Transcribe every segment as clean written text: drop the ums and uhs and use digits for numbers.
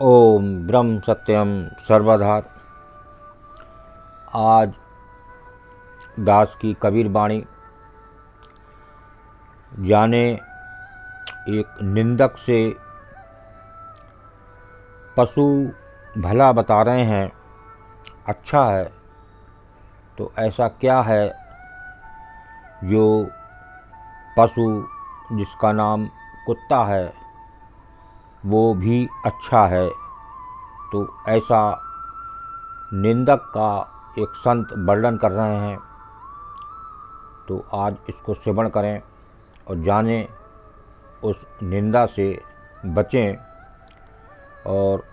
ओम ब्रह्म सत्यम सर्वधार। आज दास की कबीर वाणी। जाने एक निंदक से पशु भला बता रहे हैं, अच्छा है, तो ऐसा क्या है जो पशु जिसका नाम कुत्ता है वो भी अच्छा है। तो ऐसा निंदक का एक संत वर्णन कर रहे हैं। तो आज इसको श्रवण करें और जानें, उस निंदा से बचें और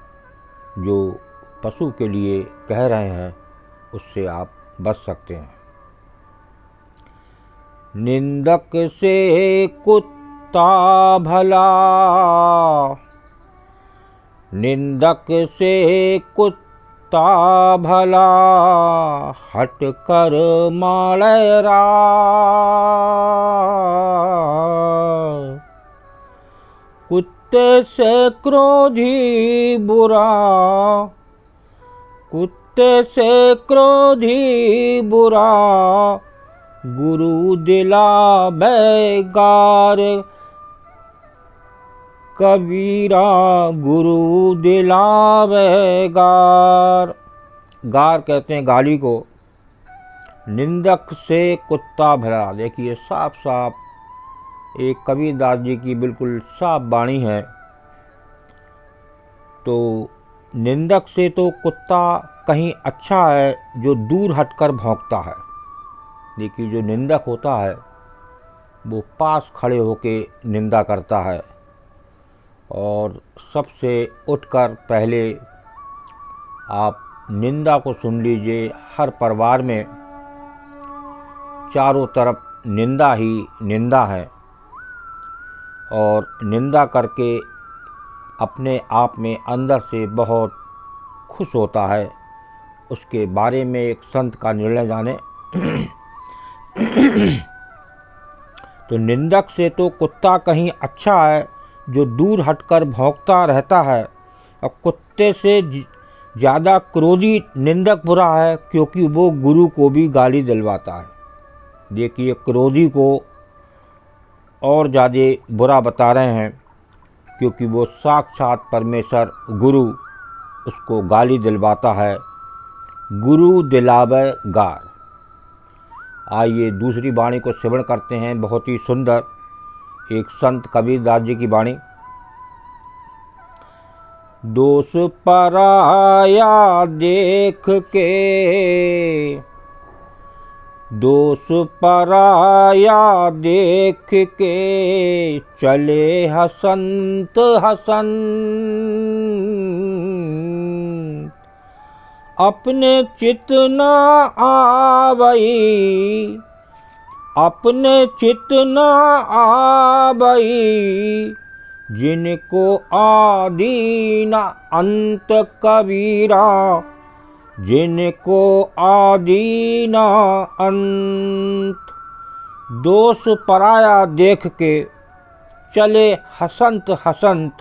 जो पशु के लिए कह रहे हैं उससे आप बच सकते हैं। निंदक से कुत्ता भला, निंदक से कुत्ता भला, हट कर माड़ेरा। कुत्ते से क्रोधी बुरा, कुत्ते से क्रोधी बुरा, गुरु दिलावे गार। कबीरा गुरु दिलावे गार। गार कहते हैं गाली को। निंदक से कुत्ता भला। देखिए साफ साफ एक कबीरदास जी की बिल्कुल साफ वाणी है। तो निंदक से तो कुत्ता कहीं अच्छा है जो दूर हटकर भौंकता है। देखिए जो निंदक होता है वो पास खड़े होके निंदा करता है और सबसे उठकर पहले आप निंदा को सुन लीजिए। हर परिवार में चारों तरफ निंदा ही निंदा है और निंदा करके अपने आप में अंदर से बहुत खुश होता है। उसके बारे में एक संत का निर्णय जाने। तो निंदक से तो कुत्ता कहीं अच्छा है जो दूर हटकर भौंकता रहता है, और कुत्ते से ज़्यादा क्रोधी निंदक बुरा है क्योंकि वो गुरु को भी गाली दिलवाता है। देखिए क्रोधी को और ज़्यादा बुरा बता रहे हैं क्योंकि वो साक्षात परमेश्वर गुरु उसको गाली दिलवाता है। गुरु दिलावे गार। आइए दूसरी वाणी को श्रवण करते हैं। बहुत ही सुंदर एक संत कबीरदास जी की वाणी। दोष पराया देख के, दोष पराया देख के, चले हसंत हसंत। अपने चित न आवई, अपने चित न आवई, जिनको आदि न अंत कबीरा, जिनको आदि न अंत। दोष पराया देख के चले हसंत हसंत,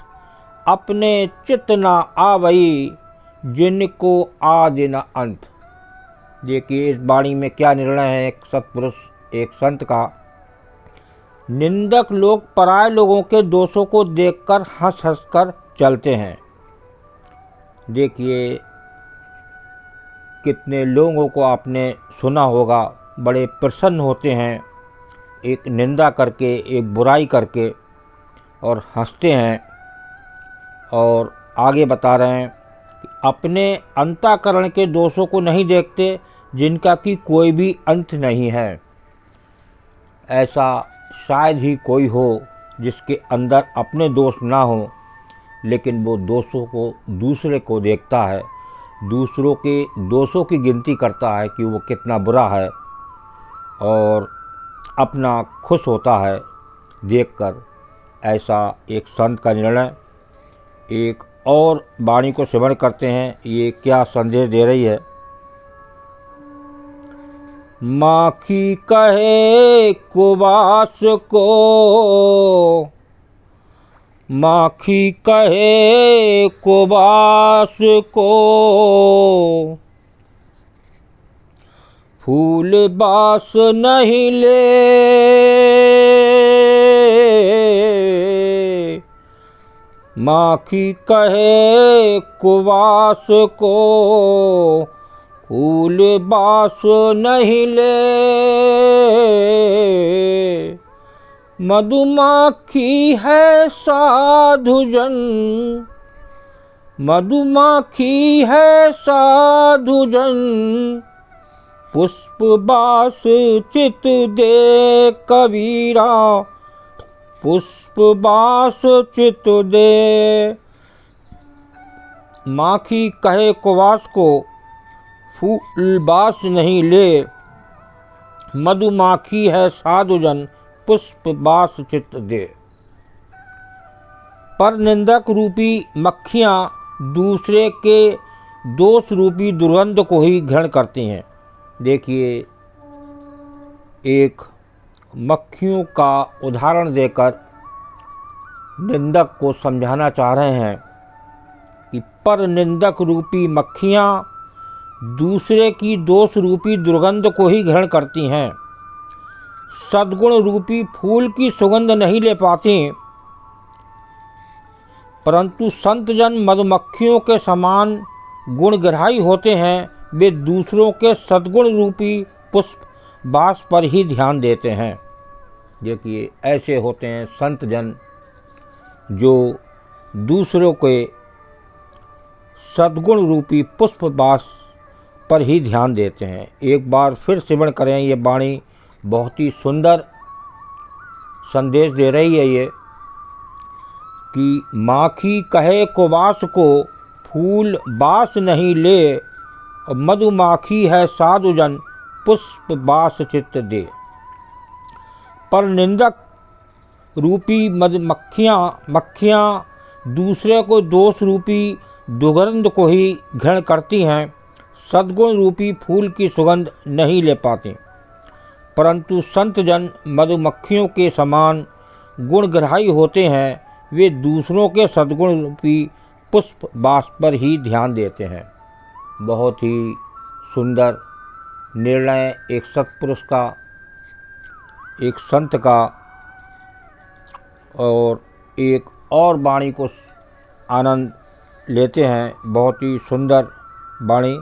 अपने चित न आवई, जिनको आदि न अंत। देखिए इस वाणी में क्या निर्णय है एक सत्पुरुष एक संत का। निंदक लोग पराये लोगों के दोषों को देखकर हंस हंस कर चलते हैं। देखिए कितने लोगों को आपने सुना होगा बड़े प्रसन्न होते हैं एक निंदा करके, एक बुराई करके, और हंसते हैं। और आगे बता रहे हैं कि अपने अंतःकरण के दोषों को नहीं देखते जिनका कि कोई भी अंत नहीं है। ऐसा शायद ही कोई हो जिसके अंदर अपने दोष ना हो, लेकिन वो दोषों को दूसरे को देखता है, दूसरों के दोषों की गिनती करता है कि वो कितना बुरा है और अपना खुश होता है देखकर। ऐसा एक संत का निर्णय। एक और वाणी को श्रवण करते हैं, ये क्या संदेश दे रही है। माखी कहे कुवास को, माखी कहे कुबास को, फूल बास नहीं ले। माखी कहे कुबास को, फूल बास नहीं ले। मधुमाखी है साधुजन, मधुमाखी है साधुजन, पुष्प बास चित दे कबीरा, पुष्प बास चित दे। माखी कहे कुवास को, फूल बास नहीं ले। मधुमाखी है साधुजन, पुष्प बास चित दे। पर निंदक रूपी मक्खियाँ दूसरे के दोष रूपी दुर्गंध को ही ग्रहण करती हैं। देखिए, एक मक्खियों का उदाहरण देकर निंदक को समझाना चाह रहे हैं कि पर निंदक रूपी मक्खियाँ दूसरे की दोष रूपी दुर्गंध को ही ग्रहण करती हैं, सद्गुण रूपी फूल की सुगंध नहीं ले पाती। परंतु संतजन मधुमक्खियों के समान गुणग्राही होते हैं। वे दूसरों के सद्गुण रूपी पुष्प बास पर ही ध्यान देते हैं। देखिए, ऐसे होते हैं संतजन जो दूसरों के सद्गुण रूपी पुष्प बास पर ही ध्यान देते हैं। एक बार फिर श्रवण करें, ये वाणी बहुत ही सुंदर संदेश दे रही है ये कि माखी कहे कुबास को, फूल बास नहीं ले। और मधुमाखी है साधुजन, पुष्प बास चित्त दे। पर निंदक रूपी मक्खियाँ दूसरे को दोष रूपी दुर्गंध को ही ग्रहण करती हैं, सद्गुण रूपी फूल की सुगंध नहीं ले पाती। परंतु संतजन मधुमक्खियों के समान गुणग्राही होते हैं। वे दूसरों के सद्गुण रूपी पुष्प बास पर ही ध्यान देते हैं। बहुत ही सुंदर निर्णय एक सत्पुरुष का, एक संत का। और एक और वाणी को आनंद लेते हैं, बहुत ही सुंदर वाणी।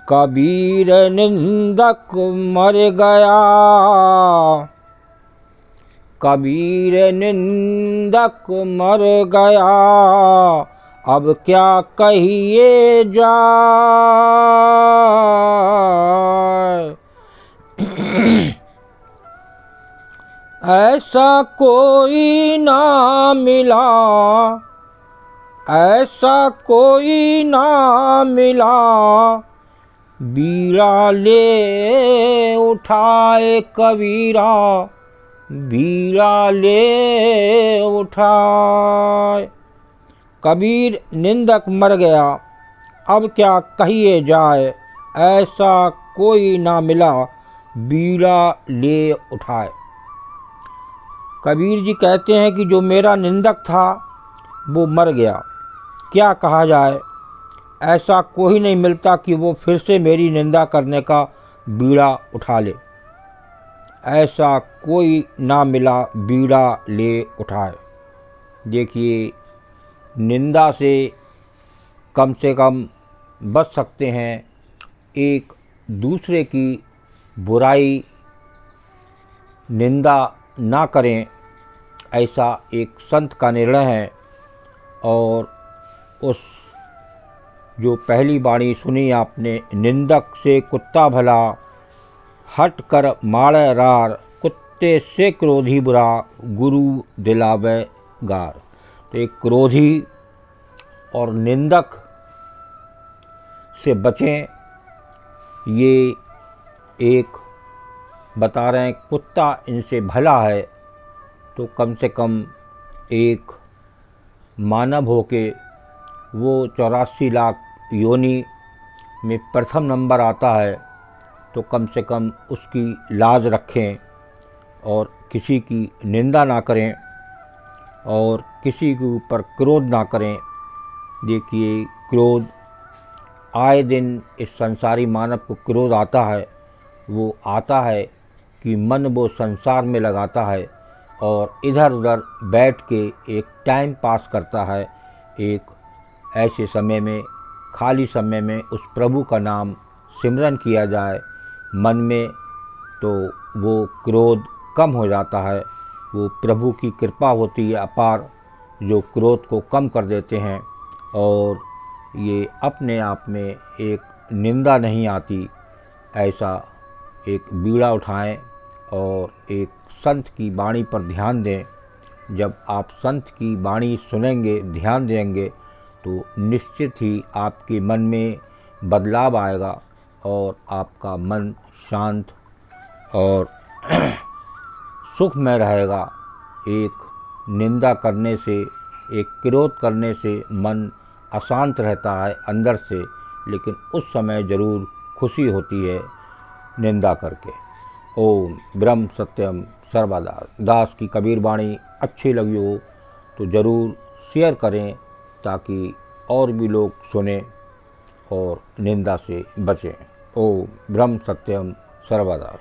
कबीर निंदक मर गया, कबीर निंदक मर गया, अब क्या कहिए जाए। ऐसा कोई ना मिला, ऐसा कोई ना मिला, बीड़ा ले उठाए कबीरा, बीड़ा ले उठाए। कबीर निंदक मर गया, अब क्या कहिए जाए, ऐसा कोई ना मिला, बीड़ा ले उठाए। कबीर जी कहते हैं कि जो मेरा निंदक था वो मर गया, क्या कहा जाए। ऐसा कोई नहीं मिलता कि वो फिर से मेरी निंदा करने का बीड़ा उठा ले। ऐसा कोई ना मिला, बीड़ा ले उठाए। देखिए, निंदा से कम बच सकते हैं। एक दूसरे की बुराई निंदा ना करें, ऐसा एक संत का निर्णय है। और उस जो पहली वाणी सुनी आपने, निंदक से कुत्ता भला, हट कर मारे रार, कुत्ते से क्रोधी बुरा, गुरु दिलावे गार। तो एक क्रोधी और निंदक से बचें। ये एक बता रहे हैं, कुत्ता इनसे भला है, तो कम से कम एक मानव होके वो 84 लाख योनि में प्रथम नंबर आता है, तो कम से कम उसकी लाज रखें और किसी की निंदा ना करें और किसी के ऊपर क्रोध ना करें। देखिए, क्रोध आए दिन इस संसारी मानव को क्रोध आता है। वो आता है कि मन वो संसार में लगाता है और इधर उधर बैठ के एक टाइम पास करता है। एक ऐसे समय में, खाली समय में उस प्रभु का नाम सिमरन किया जाए मन में, तो वो क्रोध कम हो जाता है। वो प्रभु की कृपा होती है अपार, जो क्रोध को कम कर देते हैं। और ये अपने आप में एक निंदा नहीं आती। ऐसा एक बीड़ा उठाएं और एक संत की वाणी पर ध्यान दें। जब आप संत की वाणी सुनेंगे, ध्यान देंगे, तो निश्चित ही आपके मन में बदलाव आएगा और आपका मन शांत और सुख में रहेगा। एक निंदा करने से, एक क्रोध करने से मन अशांत रहता है अंदर से, लेकिन उस समय ज़रूर खुशी होती है निंदा करके। ओम ब्रह्म सत्यम सर्वदा। दास की कबीर वाणी अच्छी लगी हो तो ज़रूर शेयर करें, ताकि और भी लोग सुने और निंदा से बचें। ओम ब्रह्म सत्यम सर्वदा।